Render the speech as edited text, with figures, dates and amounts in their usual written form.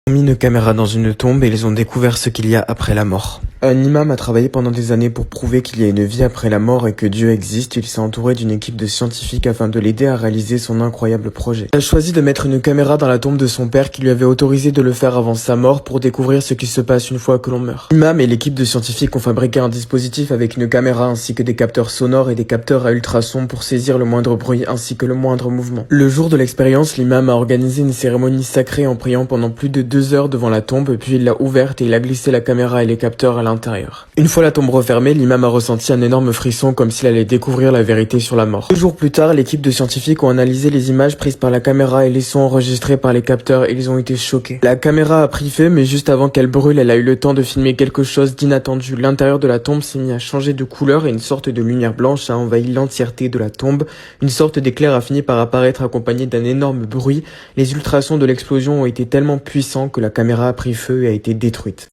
Ils ont mis une caméra dans une tombe et ils ont découvert ce qu'il y a après la mort. Un imam a travaillé pendant des années pour prouver qu'il y a une vie après la mort et que Dieu existe. Il s'est entouré d'une équipe de scientifiques afin de l'aider à réaliser son incroyable projet. Il a choisi de mettre une caméra dans la tombe de son père qui lui avait autorisé de le faire avant sa mort pour découvrir ce qui se passe une fois que l'on meurt. L'imam et l'équipe de scientifiques ont fabriqué un dispositif avec une caméra ainsi que des capteurs sonores et des capteurs à ultrasons pour saisir le moindre bruit ainsi que le moindre mouvement. Le jour de l'expérience, l'imam a organisé une cérémonie sacrée en priant pendant plus de 2 heures devant la tombe, puis il l'a ouverte et il a glissé la caméra et les capteurs à l'intérieur. Une fois la tombe refermée, l'imam a ressenti un énorme frisson comme s'il allait découvrir la vérité sur la mort. 2 jours plus tard, l'équipe de scientifiques ont analysé les images prises par la caméra et les sons enregistrés par les capteurs et ils ont été choqués. La caméra a pris feu, mais juste avant qu'elle brûle, elle a eu le temps de filmer quelque chose d'inattendu. L'intérieur de la tombe s'est mis à changer de couleur et une sorte de lumière blanche a envahi l'entièreté de la tombe. Une sorte d'éclair a fini par apparaître accompagné d'un énorme bruit. Les ultrasons de l'explosion ont été tellement puissants que la caméra a pris feu et a été détruite.